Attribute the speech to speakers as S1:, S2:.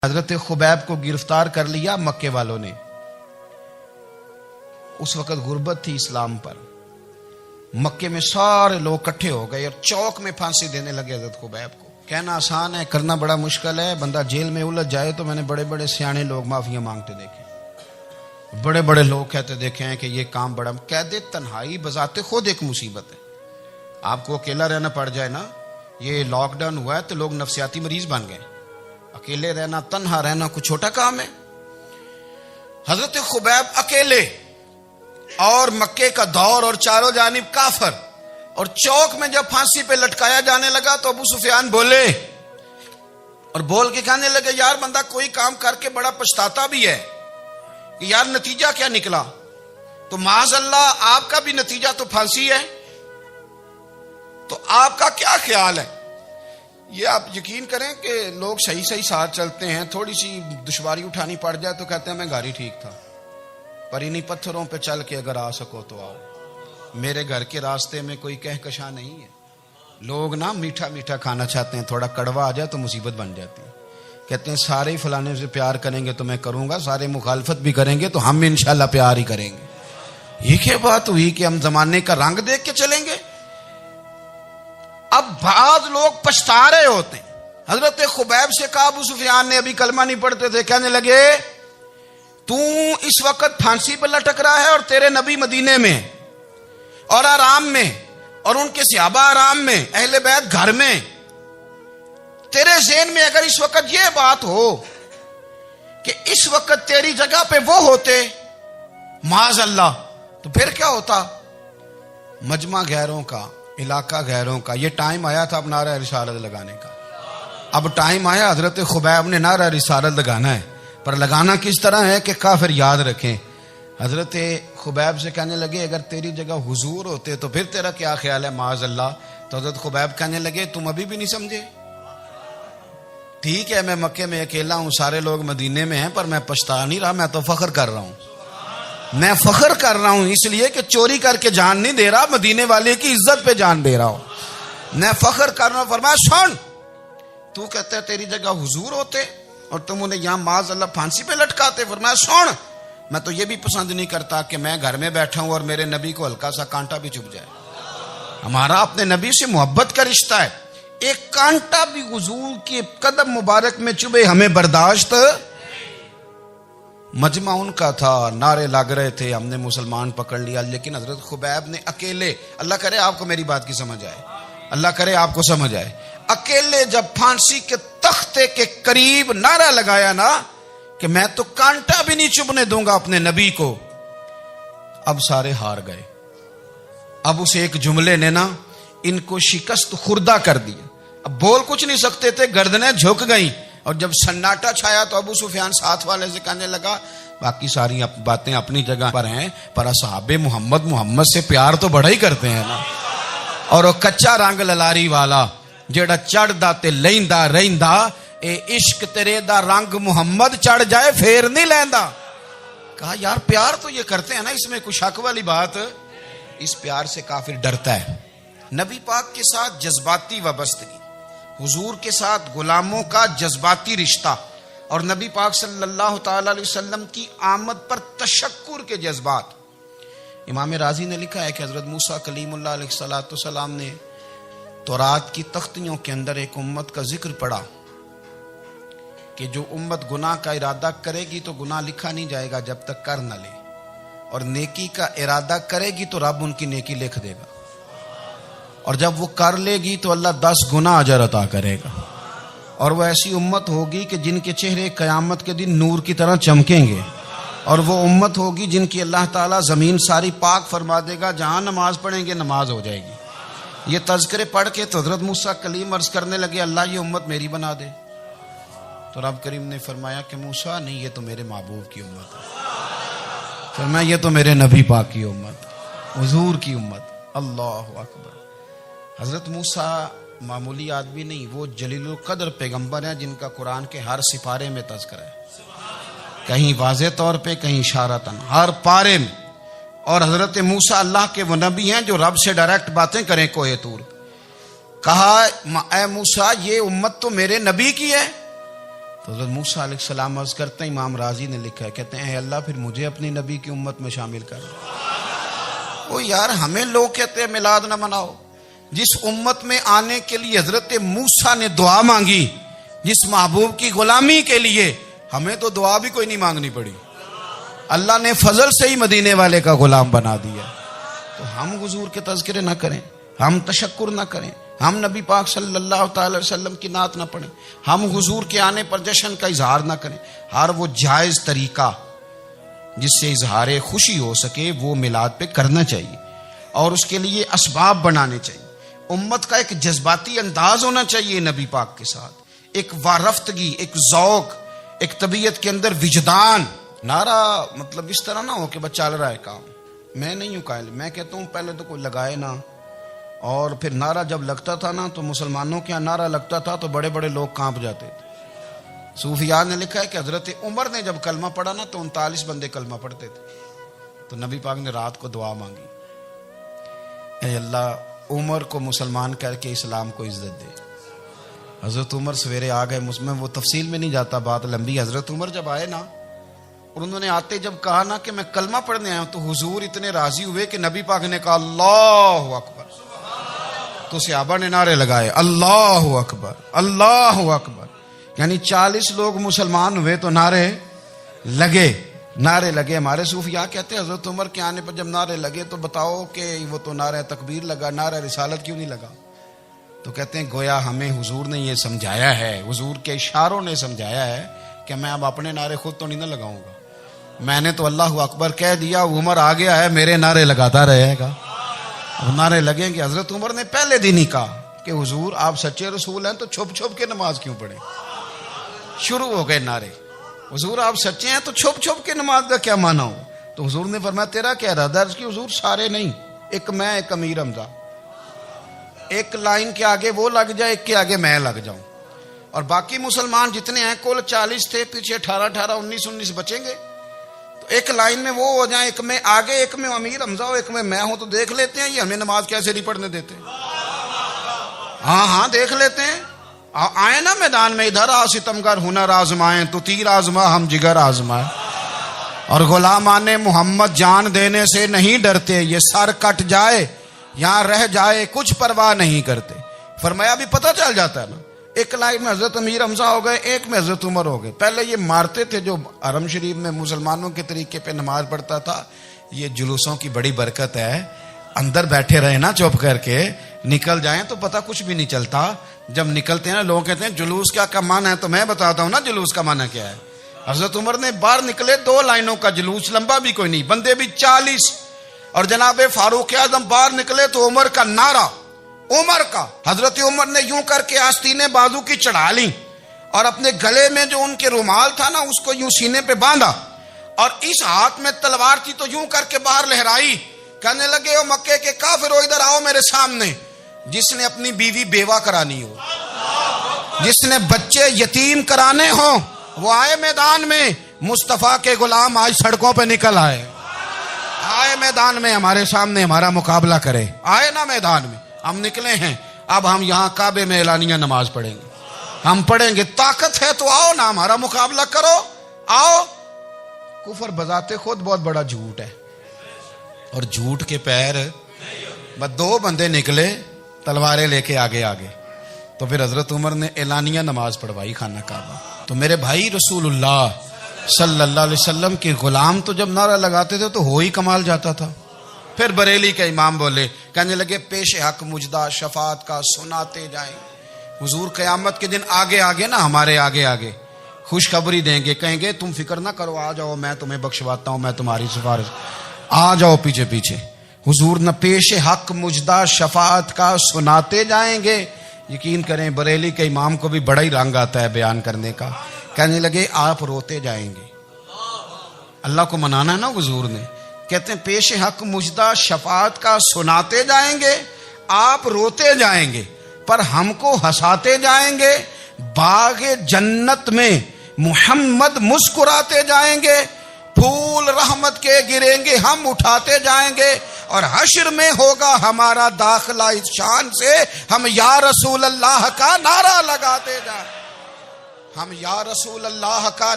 S1: حضرت خبیب کو گرفتار کر لیا مکے والوں نے. اس وقت غربت تھی اسلام پر. مکے میں سارے لوگ اکٹھے ہو گئے اور چوک میں پھانسی دینے لگے حضرت خبیب کو. کہنا آسان ہے، کرنا بڑا مشکل ہے. بندہ جیل میں الجھ جائے تو میں نے بڑے بڑے سیانے لوگ معافیاں مانگتے دیکھے، بڑے بڑے لوگ کہتے دیکھے ہیں کہ یہ کام بڑا. قید تنہائی بذات خود ایک مصیبت ہے. آپ کو اکیلا رہنا پڑ جائے نا، یہ لاک ڈاؤن ہوا ہے تو لوگ نفسیاتی مریض بن گئے. اکیلے رہنا، تنہا رہنا کوئی چھوٹا کام ہے؟ حضرت خبیب اکیلے اور مکے کا دور اور چاروں جانب کافر، اور چوک میں جب پھانسی پہ لٹکایا جانے لگا تو ابو سفیان بولے اور بول کے کہنے لگے یار بندہ کوئی کام کر کے بڑا پچھتاتا بھی ہے کہ یار نتیجہ کیا نکلا. تو معاذ اللہ آپ کا بھی نتیجہ تو پھانسی ہے، تو آپ کا کیا خیال ہے؟ یہ آپ یقین کریں کہ لوگ صحیح ساتھ چلتے ہیں، تھوڑی سی دشواری اٹھانی پڑ جائے تو کہتے ہیں میں گھر ہی ٹھیک تھا، پر انہی پتھروں پہ چل کے اگر آ سکو تو آؤ. میرے گھر کے راستے میں کوئی کہکشاں نہیں ہے. لوگ نا میٹھا میٹھا کھانا چاہتے ہیں، تھوڑا کڑوا آ جائے تو مصیبت بن جاتی ہے. کہتے ہیں سارے فلانے سے پیار کریں گے تو میں کروں گا، سارے مخالفت بھی کریں گے تو ہم انشاءاللہ پیار ہی کریں گے. یہ کیا بات ہوئی کہ ہم زمانے کا رنگ دیکھ کے چلیں گے؟ اب بعض لوگ پچھتا رہے ہوتے ہیں. حضرت خبیب سے کہا ابو سفیان نے، ابھی کلمہ نہیں پڑھتے تھے، کہنے لگے تو اس وقت پھانسی پہ لٹک رہا ہے اور تیرے نبی مدینے میں اور آرام میں، اور ان کے صحابہ آرام میں، اہل بیت گھر میں. تیرے ذہن میں اگر اس وقت یہ بات ہو کہ اس وقت تیری جگہ پہ وہ ہوتے معاذ اللہ، تو پھر کیا ہوتا؟ مجمع غیروں کا، علاقہ غیروں کا. یہ ٹائم آیا تھا اب نعرہ رسالت لگانے کا. اب ٹائم آیا حضرت خبیب نے نعرہ رسالت لگانا ہے، پر لگانا کس طرح ہے کہ کافر یاد رکھیں. حضرت خبیب سے کہنے لگے اگر تیری جگہ حضور ہوتے تو پھر تیرا کیا خیال ہے معاذ اللہ؟ تو حضرت خبیب کہنے لگے تم ابھی بھی نہیں سمجھے. ٹھیک ہے میں مکے میں اکیلا ہوں، سارے لوگ مدینے میں ہیں، پر میں پچھتا نہیں رہا، میں تو فخر کر رہا ہوں. میں فخر کر رہا ہوں اس لیے کہ چوری کر کے جان نہیں دے رہا، مدینے والے کی عزت پہ جان دے رہا ہوں. میں فخر کر رہا ہوں. فرمایا سن، تو کہتا ہے تیری جگہ حضور ہوتے اور تم انہیں یہاں معاذ اللہ پھانسی پہ لٹکاتے. فرمایا سن، میں تو یہ بھی پسند نہیں کرتا کہ میں گھر میں بیٹھا ہوں اور میرے نبی کو ہلکا سا کانٹا بھی چبھ جائے. ہمارا اپنے نبی سے محبت کا رشتہ ہے. ایک کانٹا بھی حضور کے قدم مبارک میں چبھے ہمیں برداشت. مجمع ان کا تھا، نعرے لگ رہے تھے، ہم نے مسلمان پکڑ لیا. لیکن حضرت خبیب نے اکیلے، اللہ کرے آپ کو میری بات کی سمجھ آئے، اللہ کرے آپ کو سمجھ آئے، اکیلے جب پھانسی کے تختے کے قریب نعرہ لگایا نا کہ میں تو کانٹا بھی نہیں چبھنے دوں گا اپنے نبی کو. اب سارے ہار گئے. اب اس ایک جملے نے نا ان کو شکست خوردہ کر دیا. اب بول کچھ نہیں سکتے تھے، گردنیں جھک گئیں. اور جب سناٹا چھایا تو ابو سفیان ساتھ والے سے کہنے لگا باقی ساری باتیں اپنی جگہ پر ہیں، پر اصحاب محمد سے پیار تو بڑا ہی کرتے ہیں نا. اور وہ کچا رنگ للاری والا جیڑا چڑھ دا تے لیندا رہندا، اے عشق تیرے دا رنگ محمد چڑھ جائے پھر نہیں لیندا. کہا یار پیار تو یہ کرتے ہیں نا، اس میں کوئی شک والی بات. اس پیار سے کافر ڈرتا ہے. نبی پاک کے ساتھ جذباتی وابستگی، حضور کے ساتھ غلاموں کا جذباتی رشتہ، اور نبی پاک صلی اللہ تعالی علیہ وسلم کی آمد پر تشکر کے جذبات. امام رازی نے لکھا ہے کہ حضرت موسیٰ کلیم اللہ علیہ السلام نے تورات کی تختیوں کے اندر ایک امت کا ذکر پڑھا کہ جو امت گناہ کا ارادہ کرے گی تو گناہ لکھا نہیں جائے گا جب تک کر نہ لے، اور نیکی کا ارادہ کرے گی تو رب ان کی نیکی لکھ دے گا، اور جب وہ کر لے گی تو اللہ 10 گنا اجر عطا کرے گا. اور وہ ایسی امت ہوگی کہ جن کے چہرے قیامت کے دن نور کی طرح چمکیں گے، اور وہ امت ہوگی جن کی اللہ تعالیٰ زمین ساری پاک فرما دے گا، جہاں نماز پڑھیں گے نماز ہو جائے گی. یہ تذکرے پڑھ کے تو حضرت موسیٰ کلیم عرض کرنے لگے اللہ یہ امت میری بنا دے. تو رب کریم نے فرمایا کہ موسیٰ نہیں، یہ تو میرے محبوب کی امت ہے. فرمایا یہ تو میرے نبی پاک کی امت، حضور کی امت. اللہ اکبر. حضرت موسیٰ معمولی آدمی نہیں، وہ جلیل القدر پیغمبر ہیں جن کا قرآن کے ہر سپارے میں تذکرہ ہے، کہیں واضح طور پہ کہیں اشارتاً، ہر پارے میں. اور حضرت موسیٰ اللہ کے وہ نبی ہیں جو رب سے ڈائریکٹ باتیں کریں کوہ طور. کہا اے موسیٰ یہ امت تو میرے نبی کی ہے. تو حضرت موسیٰ علیہ السلام عرض کرتے ہیں، امام راضی نے لکھا ہے، کہتے ہیں اے اللہ پھر مجھے اپنی نبی کی امت میں شامل کر۔ وہ یار ہمیں لوگ کہتے ہیں میلاد نہ مناؤ، جس امت میں آنے کے لیے حضرت موسیٰ نے دعا مانگی، جس محبوب کی غلامی کے لیے، ہمیں تو دعا بھی کوئی نہیں مانگنی پڑی، اللہ نے فضل سے ہی مدینے والے کا غلام بنا دیا۔ تو ہم حضور کے تذکرے نہ کریں، ہم تشکر نہ کریں، ہم نبی پاک صلی اللہ تعالی وسلم کی نعت نہ پڑھیں، ہم حضور کے آنے پر جشن کا اظہار نہ کریں۔ ہر وہ جائز طریقہ جس سے اظہار خوشی ہو سکے وہ میلاد پہ کرنا چاہیے، اور اس کے لیے اسباب بنانے چاہیے۔ امت کا ایک جذباتی انداز ہونا چاہیے نبی پاک کے ساتھ، ایک وارفتگی، ایک ذوق، ایک طبیعت کے اندر وجدان۔ نعرہ مطلب اس طرح نہ ہو کہ بس چل رہا ہے کام، میں نہیں ہوں قائل، میں کہتا ہوں پہلے تو کوئی لگائے نہ، اور پھر نعرہ جب لگتا تھا نا تو مسلمانوں کے یہاں نعرہ لگتا تھا تو بڑے بڑے لوگ کانپ جاتے تھے۔ صوفیاء نے لکھا ہے کہ حضرت عمر نے جب کلمہ پڑھا نا تو 39 بندے کلمہ پڑھتے تھے، تو نبی پاک نے رات کو دعا مانگی، اے اللہ عمر کو مسلمان کر کے اسلام کو عزت دے۔ حضرت عمر سویرے آ گئے، میں وہ تفصیل میں نہیں جاتا، بات لمبی۔ حضرت عمر جب آئے نا اور انہوں نے آتے جب کہا نا کہ میں کلمہ پڑھنے آیا ہوں، تو حضور اتنے راضی ہوئے کہ نبی پاک نے کہا اللہ اکبر، تو صحابہ نے نعرے لگائے اللہ اکبر اللہ اکبر، یعنی 40 لوگ مسلمان ہوئے تو نعرے لگے۔ ہمارے صوفیاء کہتے ہیں حضرت عمر کے آنے پر جب نعرے لگے تو بتاؤ کہ وہ تو نعرہ تکبیر لگا، نعرہ رسالت کیوں نہیں لگا؟ تو کہتے ہیں گویا ہمیں حضور نے یہ سمجھایا ہے، حضور کے اشاروں نے سمجھایا ہے کہ میں اب اپنے نعرے خود تو نہیں نہ لگاؤں گا، میں نے تو اللہ اکبر کہہ دیا، عمر آ گیا ہے میرے نعرے لگاتا رہے گا، اب نعرے لگیں گے۔ حضرت عمر نے پہلے دن ہی کہا کہ حضور آپ سچے رسول ہیں تو چھپ چھپ کے نماز کیوں پڑھیں؟ شروع ہو گئے نعرے، حضور آپ سچے ہیں تو چھپ چھپ کے نماز کا کیا معنی ہو؟ تو حضور نے فرمایا تیرا کیا ارادہ ہے؟ حضور سارے نہیں، ایک میں، ایک امیر حمزہ، ایک لائن کے آگے وہ لگ جائے، ایک کے آگے میں لگ جاؤں، اور باقی مسلمان جتنے ہیں کل 40 تھے، پیچھے 18 19 بچیں گے، تو ایک لائن میں وہ ہو جائیں، ایک میں آگے، ایک میں امیر حمزہ ہو، ایک میں ہوں، تو دیکھ لیتے ہیں یہ ہمیں نماز کیسے نہیں پڑھنے دیتے۔ ہاں دیکھ لیتے ہیں، آئے نا میدان میں، ادھر آ ستمگر ہنر آزمائیں تو تیر آزما ہم جگر آزمائیں، اور غلامان محمد جان دینے سے نہیں ڈرتے، یہ سر کٹ جائے یہاں رہ جائے کچھ پرواہ نہیں کرتے۔ فرمایا بھی پتہ چل جاتا ہے نا، ایک لائن میں حضرت امیر حمزہ ہو گئے، ایک میں حضرت عمر ہو گئے۔ پہلے یہ مارتے تھے جو حرم شریف میں مسلمانوں کے طریقے پہ نماز پڑھتا تھا، یہ جلوسوں کی بڑی برکت ہے، اندر بیٹھے رہے نا چپ کر کے، نکل جائیں تو پتہ کچھ بھی نہیں چلتا۔ جب نکلتے ہیں نا لوگ کہتے ہیں جلوس کیا معنی ہے، تو میں بتاتا ہوں نا جلوس کا معنی کیا ہے۔ حضرت عمر نے باہر نکلے، 2 لائنوں کا جلوس، لمبا بھی کوئی نہیں، بندے بھی 40، اور جناب فاروق اعظم باہر نکلے تو عمر کا نعرہ، عمر کا، حضرت عمر نے یوں کر کے آستینیں بازو کی چڑھا لی، اور اپنے گلے میں جو ان کے رومال تھا نا اس کو یوں سینے پہ باندھا، اور اس ہاتھ میں تلوار تھی تو یوں کر کے باہر لہرائی، کہنے لگے او مکے کے کافرو ادھر آؤ میرے سامنے، جس نے اپنی بیوی بیوہ کرانی ہو، جس نے بچے یتیم کرانے ہوں، وہ آئے میدان میں، مصطفیٰ کے غلام آج سڑکوں پہ نکل آئے میدان میں، ہمارے سامنے ہمارا مقابلہ کرے، آئے نا میدان میں، ہم نکلے ہیں، اب ہم یہاں کعبے میں اعلانیہ نماز پڑھیں گے، ہم پڑھیں گے، طاقت ہے تو آؤ نا ہمارا مقابلہ کرو، آؤ۔ کفر بذات خود بہت بڑا جھوٹ ہے، اور جھوٹ کے پیر، بس 2 بندے نکلے تلواریں لے کے آگے، تو پھر حضرت عمر نے اعلانیہ نماز پڑھوائی خانہ کعبہ۔ تو میرے بھائی رسول اللہ صلی اللہ علیہ وسلم کے غلام تو جب نعرہ لگاتے تھے تو ہو ہی کمال جاتا تھا۔ پھر بریلی کے امام بولے، کہنے لگے پیش حق مجدہ شفاعت کا سناتے جائیں، حضور قیامت کے دن آگے نا ہمارے آگے خوشخبری دیں گے، کہیں گے تم فکر نہ کرو، آ جاؤ میں تمہیں بخشواتا ہوں، میں تمہاری سفارش، آ جاؤ پیچھے۔ حضور نہ پیش حق مجدہ شفاعت کا سناتے جائیں گے۔ یقین کریں بریلی کے امام کو بھی بڑا ہی رنگ آتا ہے بیان کرنے کا، کہنے لگے آپ روتے جائیں گے، اللہ کو منانا ہے نا حضور نے، کہتے ہیں پیش حق مجدہ شفاعت کا سناتے جائیں گے، آپ روتے جائیں گے، پر ہم کو ہنساتے جائیں گے، باغ جنت میں محمد مسکراتے جائیں گے، پھول رحمت کے گریں گے ہم اٹھاتے جائیں گے، اور حشر میں ہوگا ہمارا داخلہ اس شان سے ہم یا رسول اللہ کا نعرہ لگاتے جائیں۔ ہم یا رسول اللہ کا